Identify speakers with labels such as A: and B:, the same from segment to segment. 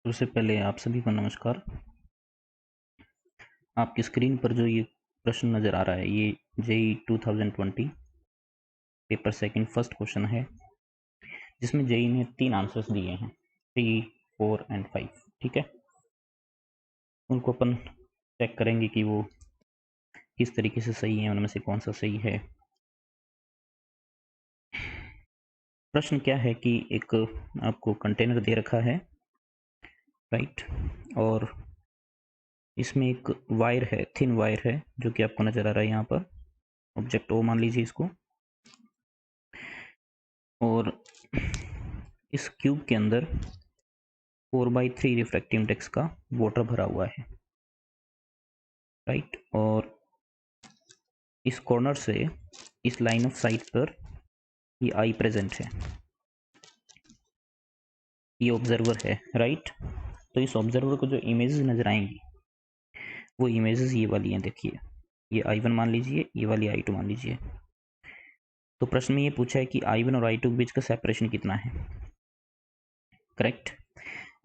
A: सबसे पहले आप सभी को नमस्कार। आपकी स्क्रीन पर जो ये प्रश्न नज़र आ रहा है ये JEE 2020 paper second first question है, जिसमें जेईई ने 3 आंसर्स दिए हैं 3, 4 एंड 5। ठीक है, उनको अपन चेक करेंगे कि वो किस तरीके से सही है, उनमें से कौन सा सही है। प्रश्न क्या है कि एक आपको कंटेनर दे रखा है, राइट, और इसमें एक वायर है, थिन वायर है, जो कि आपको नज़र आ रहा है यहाँ पर। ऑब्जेक्ट ओ मान लीजिए इसको, और इस क्यूब के अंदर 4/3 रिफ्रैक्टिव इंडेक्स का वाटर भरा हुआ है, राइट। और इस कॉर्नर से इस लाइन ऑफ साइट पर ये आई प्रेजेंट है, ये ऑब्जर्वर है, राइट। तो इस ऑब्जर्वर को जो इमेजेस नजर आएंगी वो इमेजेस ये वाली हैं, देखिए, ये I1 मान लीजिए, ये वाली I2 मान लीजिए। तो प्रश्न में ये पूछा है कि I1 और I2 के बीच का सेपरेशन कितना है, करेक्ट।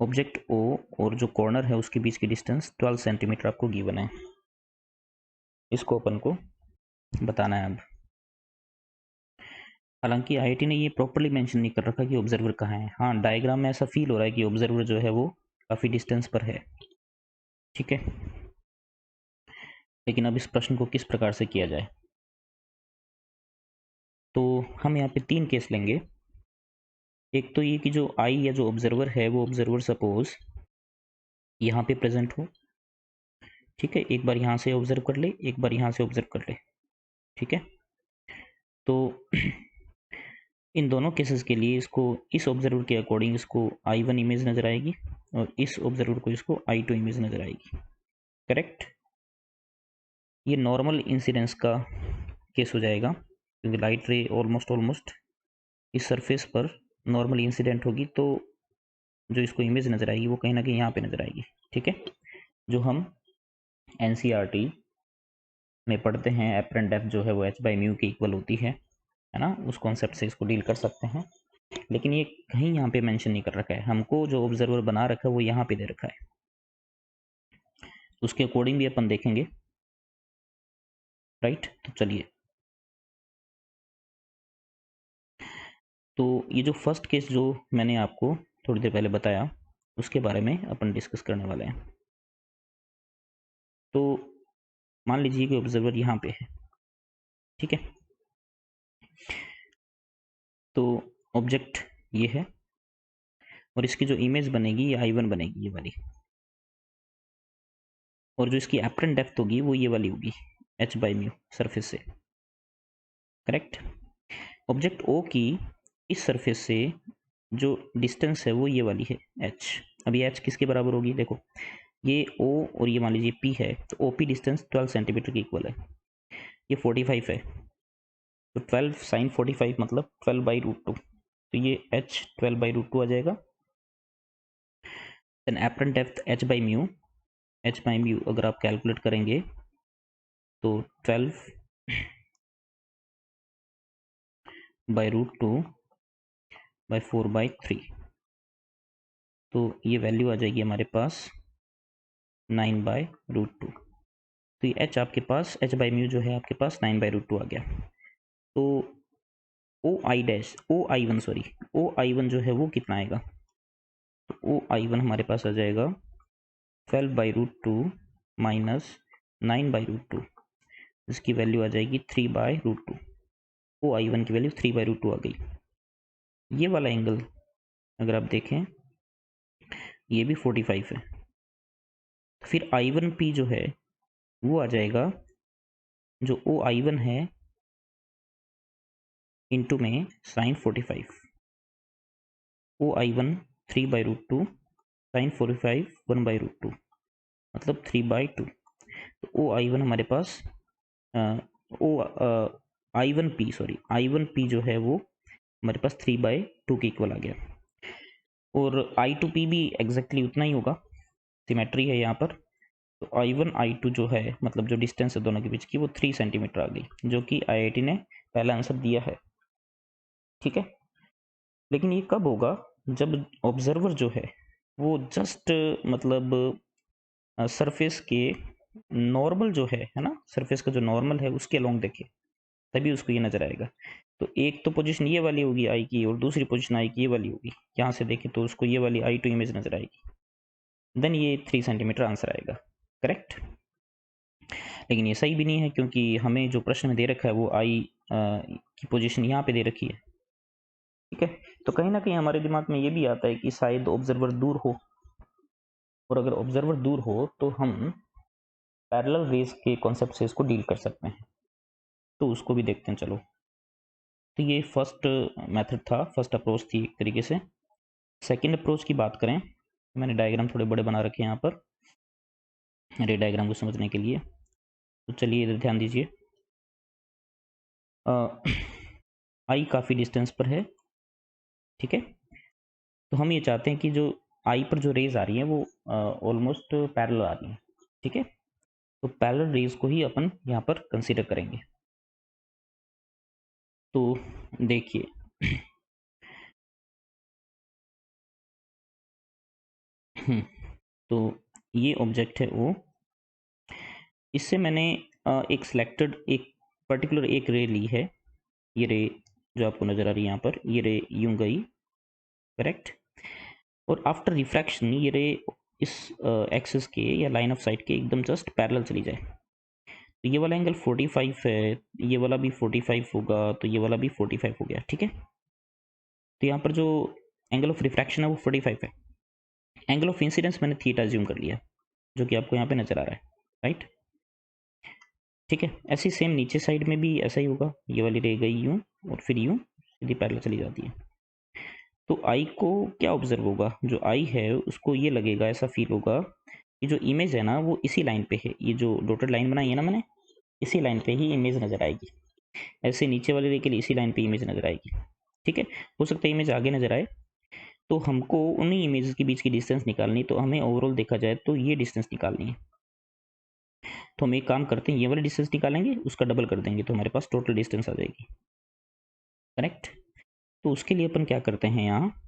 A: ऑब्जेक्ट O और जो कॉर्नर है उसके बीच की डिस्टेंस 12 सेंटीमीटर आपको गिवन है। इसको अपन को बताना है अब। हालांकि आईआईटी ने ये प्रॉपर्ली मेंशन नहीं कर रखा कि ऑब्जर्वर कहाँ है। हाँ, डायग्राम में ऐसा फील हो रहा है कि ऑब्जर्वर जो है वो काफ़ी डिस्टेंस पर है, ठीक है। लेकिन अब इस प्रश्न को किस प्रकार से किया जाए, तो हम यहाँ पे 3 केस लेंगे। एक तो ये कि जो आई या जो ऑब्जर्वर है वो ऑब्जर्वर सपोज यहाँ पे प्रेजेंट हो, ठीक है। एक बार यहाँ से ऑब्जर्व कर ले, एक बार यहाँ से ऑब्जर्व कर ले, ठीक है। तो इन दोनों केसेस के लिए इसको इस ऑब्जर्वर के अकॉर्डिंग इसको I1 इमेज नज़र आएगी और इस ऑब्जर्वर को इसको I2 इमेज नज़र आएगी, करेक्ट। ये नॉर्मल इंसिडेंस का केस हो जाएगा, क्योंकि लाइट रे ऑलमोस्ट इस सरफेस पर नॉर्मल इंसिडेंट होगी, तो जो इसको इमेज नज़र आएगी वो कहीं ना कहीं यहाँ पे नज़र आएगी, ठीक है। जो हम NCERT में पढ़ते हैं, एपरेंट डेप्थ जो है वो h/μ के इक्वल होती है ना, उस कॉन्सेप्ट से इसको डील कर सकते हैं। लेकिन ये कहीं यहाँ पे मेंशन नहीं कर रखा है, हमको जो ऑब्जर्वर बना रखा है वो यहाँ पे दे रखा है, उसके अकॉर्डिंग भी अपन देखेंगे, राइट। तो चलिए, तो ये जो फर्स्ट केस जो मैंने आपको थोड़ी देर पहले बताया उसके बारे में अपन डिस्कस करने वाले हैं। तो मान लीजिए कि ऑब्जर्वर यहाँ पे है, ठीक है। तो ऑब्जेक्ट ये है और इसकी जो इमेज बनेगी ये I1 बनेगी, ये वाली, और जो इसकी एपरेंट डेप्थ होगी वो ये वाली होगी h/μ सरफेस से, करेक्ट। ऑब्जेक्ट O की इस सरफेस से जो डिस्टेंस है वो ये वाली है h। अब ये h किसके बराबर होगी, देखो, ये O और ये मान लीजिए P है, तो OP डिस्टेंस 12 सेंटीमीटर की इक्वल है, ये 45 है, तो 12 sin 45 मतलब 12/√2, तो ये h 12/√2 आ जाएगा। देन एपरेंट डेप्थ h/μ अगर आप कैलकुलेट करेंगे तो 12/√2/4/3, तो ये वैल्यू आ जाएगी हमारे पास 9/√2। तो ये h आपके पास h/μ जो है आपके पास 9/√2 आ गया। तो OI1 जो है वो कितना आएगा, तो OI1 हमारे पास आ जाएगा 12/√2 माइनस 9/√2, इसकी वैल्यू आ जाएगी 3/√2। OI1 की वैल्यू 3/√2 आ गई। ये वाला एंगल अगर आप देखें ये भी 45 है, तो फिर I1P जो है वो आ जाएगा, जो OI1 है इंटू में साइन 45, OI1 3/√2 साइन 45 1/√2 मतलब 3/2। तो OI1 हमारे पास I1P जो है वो हमारे पास 3/2 के इक्वल आ गया, और I2P भी एग्जैक्टली उतना ही होगा, सिमेट्री है यहाँ पर। तो I1 I2 जो है मतलब जो डिस्टेंस है दोनों के बीच की वो 3 सेंटीमीटर आ गई, जो कि IIT ने पहला आंसर दिया है, ठीक है। लेकिन ये कब होगा, जब ऑब्जर्वर जो है वो जस्ट मतलब सरफेस के नॉर्मल जो है ना, सरफेस का जो नॉर्मल है उसके अलोंग देखे, तभी उसको ये नज़र आएगा। तो एक तो पोजीशन ये वाली होगी आई की, और दूसरी पोजीशन आई की ये वाली होगी। यहाँ से देखें तो उसको ये वाली आई टू इमेज नज़र आएगी, देन ये 3 सेंटीमीटर आंसर आएगा। करेक्ट। लेकिन ये सही भी नहीं है, क्योंकि हमें जो प्रश्न में दे रखा है वो आई की पोजीशन यहाँ पे दे रखी है। ठीक है, तो कहीं ना कहीं हमारे दिमाग में ये भी आता है कि शायद ऑब्जर्वर दूर हो, और अगर ऑब्जर्वर दूर हो तो हम पैरेलल रेस के कॉन्सेप्ट से इसको डील कर सकते हैं। तो उसको भी देखते हैं चलो। तो ये फर्स्ट मेथड था, फर्स्ट अप्रोच थी एक तरीके से। सेकंड अप्रोच की बात करें, मैंने डायग्राम थोड़े बड़े बना रखे हैं यहाँ पर रे डायग्राम को समझने के लिए। तो चलिए इधर ध्यान दीजिए। आई काफ़ी डिस्टेंस पर है, ठीक है। तो हम ये चाहते हैं कि जो आई पर जो रेज आ रही है वो ऑलमोस्ट पैरेलल आ रही है, ठीक है। तो पैरेलल रेज को ही अपन यहाँ पर कंसीडर करेंगे। तो देखिए तो ये ऑब्जेक्ट है वो, इससे मैंने एक सिलेक्टेड एक पर्टिकुलर एक रे ली है। ये रे जो आपको नज़र आ रही है यहाँ पर, ये रे यूं गई, करेक्ट। और आफ्टर रिफ्रैक्शन ये रे इस एक्सिस के या लाइन ऑफ साइट के एकदम जस्ट पैरेलल चली जाए। तो ये वाला एंगल 45 है, ये वाला भी 45 होगा, तो ये वाला भी 45 हो गया, ठीक है। तो यहाँ पर जो एंगल ऑफ रिफ्रैक्शन है वो 45 है। एंगल ऑफ इंसिडेंस मैंने थीटा ज्यूम कर लिया, जो कि आपको यहाँ पे नजर आ रहा है, राइट। ठीक है, ऐसे सेम नीचे साइड में भी ऐसा ही होगा, ये वाली रह गई यूं और फिर यूं सीधी पैरेलल चली जाती है। तो आई को क्या ऑब्जर्व होगा, जो आई है उसको ये लगेगा, ऐसा फील होगा कि जो इमेज है ना वो इसी लाइन पे है। ये जो डॉटेड लाइन बनाई है ना मैंने, इसी लाइन पे ही इमेज नजर आएगी। ऐसे नीचे वाले रे के लिए इसी लाइन पे इमेज नजर आएगी, ठीक है। हो सकता है इमेज आगे नजर आए, तो हमको उन्हीं इमेज के बीच की डिस्टेंस निकालनी, तो हमें ओवरऑल देखा जाए तो ये डिस्टेंस निकालनी है। तो हम एक काम करते हैं, ये वाली डिस्टेंस निकालेंगे, उसका डबल कर देंगे, तो हमारे पास टोटल डिस्टेंस आ जाएगी, करेक्ट। तो उसके लिए अपन क्या करते हैं, यहाँ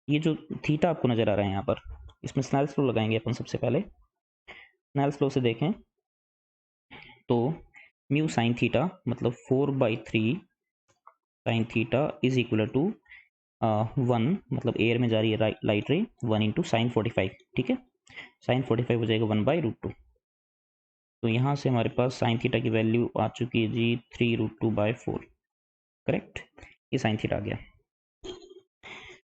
A: ये जो थीटा आपको नजर आ रहा है यहाँ पर, इसमें स्नेल्स लॉ लगाएंगे अपन सबसे पहले। स्नेल्स लॉ से देखें तो म्यू साइन थीटा मतलब 4/3 sine theta is equal to 1, मतलब एयर में जा रही है लाइट रे, 1 इंटू साइन 45, ठीक है। साइन 45 हो जाएगा 1/√2। तो यहाँ से हमारे पास साइन थीटा की वैल्यू आ चुकी है जी 3√2/4, करेक्ट। ये साइन थीटा आ गया।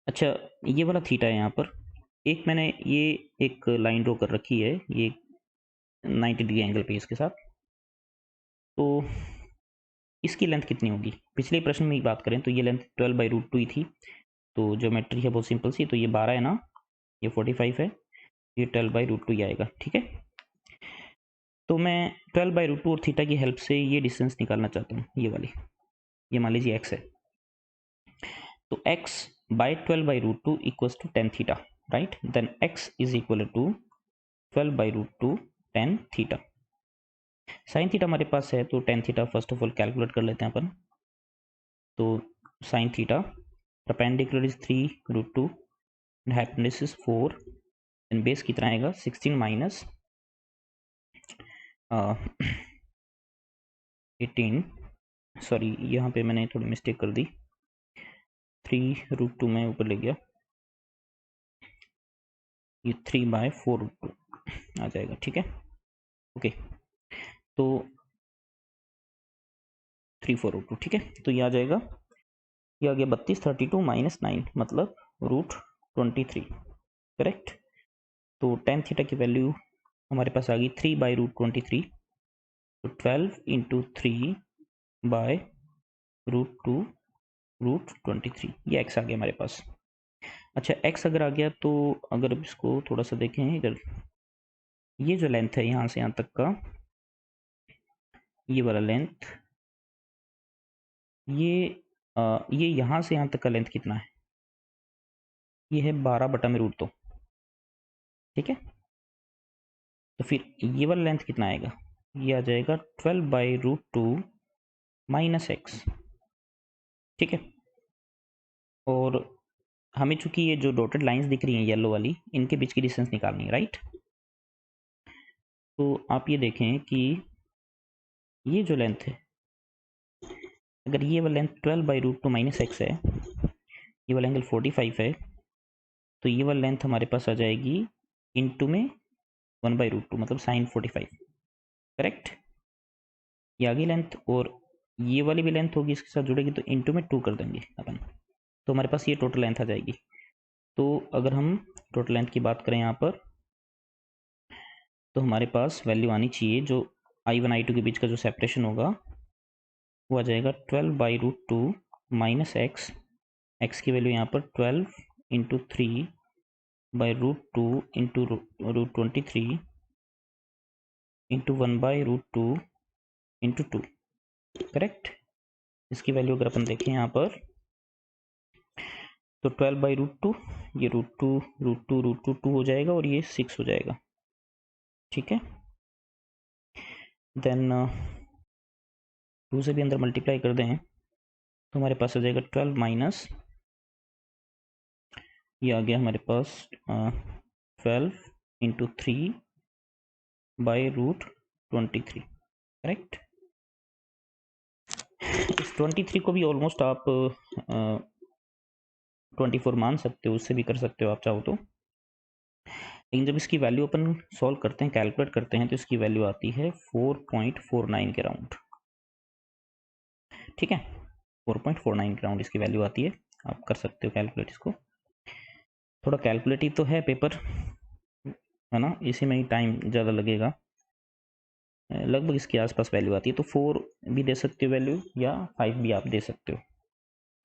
A: अच्छा, ये वाला थीटा है यहाँ पर, एक मैंने ये एक लाइन ड्रॉ कर रखी है, ये 90 डिग्री एंगल पे इसके साथ। तो इसकी लेंथ कितनी होगी, पिछले प्रश्न में ही बात करें तो ये लेंथ 12/√2 ही थी। तो ज्योमेट्री है बहुत सिंपल सी, तो ये 12 है ना, ये 45 है, ये 12/√2 ही आएगा, ठीक है। तो मैं 12/√2 और थीटा की हेल्प से ये डिस्टेंस निकालना चाहता हूँ, ये वाली, ये मान लीजिए x है। तो x by 12/√2 equals to tan theta, right. Then x is equal to 12/√2 tan theta. Sine theta हमारे पास है, तो tan theta first of all calculate कर लेते हैं अपन। तो sine theta perpendicular is 3√2, hypotenuse is 4, and base कितना आएगा 16 माइनस 18, सॉरी यहाँ पे मैंने थोड़ी मिस्टेक कर दी, 3√2 में ऊपर ले गया, ये 3/4√2 आ जाएगा, ठीक है। ओके, तो 3/4√2, ठीक है। तो ये आ जाएगा, ये आ गया 32, 32 माइनस 9 मतलब √23, करेक्ट। तो टेन थीटा की वैल्यू हमारे पास आ गई 3/√23, तो 12 इंटू 3/√2√23, ये x आ गया हमारे पास। अच्छा, x अगर आ गया तो अगर इसको थोड़ा सा देखें इधर, ये जो लेंथ है यहाँ से यहाँ तक का, ये वाला लेंथ, ये यहाँ से यहाँ तक का लेंथ कितना है, ये है 12/√2, ठीक है। तो फिर ये वाला लेंथ कितना आएगा, ये आ जाएगा 12/√2 माइनस एक्स, ठीक है। और हमें चूंकि ये जो डॉटेड लाइंस दिख रही हैं येलो वाली, इनके बीच की डिस्टेंस निकालनी है, राइट। तो आप ये देखें कि ये जो लेंथ है, अगर ये वाला लेंथ 12/√2 - x है, ये वाला एंगल 45 है, तो ये वाला लेंथ हमारे पास आ जाएगी इनटू में 1/√2 मतलब sin 45, करेक्ट। ये आगे लेंथ और ये वाली भी लेंथ होगी इसके साथ जुड़ेगी, तो इनटू में 2 कर देंगे अपन, तो हमारे पास ये टोटल लेंथ आ जाएगी। तो अगर हम टोटल लेंथ की बात करें यहाँ पर, तो हमारे पास वैल्यू आनी चाहिए जो I1 I2 के बीच का जो सेपरेशन होगा वो आ जाएगा 12/√2 - x, x की वैल्यू यहाँ पर 12 × 3/√2 × √23 × 1/√2 × 2, करेक्ट। इसकी वैल्यू अगर अपन देखें यहाँ पर, तो 12/√2, ये √2 √2 √2 2 हो जाएगा और ये 6 हो जाएगा, ठीक है। देन 2 से भी अंदर मल्टीप्लाई कर दें तो हमारे पास आ जाएगा 12 माइनस, ये आ गया हमारे पास 12 × 3/√23, करेक्ट। इस 23 को भी ऑलमोस्ट आप 24 मान सकते हो, उससे भी कर सकते हो आप चाहो तो। लेकिन जब इसकी वैल्यू अपन सॉल्व करते हैं, कैलकुलेट करते हैं, तो इसकी वैल्यू आती है 4.49 के राउंड, ठीक है। 4.49 के राउंड इसकी वैल्यू आती है, आप कर सकते हो कैलकुलेट इसको। थोड़ा कैलकुलेटिव तो है पेपर, है ना, इसी में ही टाइम ज़्यादा लगेगा। लगभग इसके आसपास वैल्यू आती है, तो 4 भी दे सकते हो वैल्यू या 5 भी आप दे सकते हो,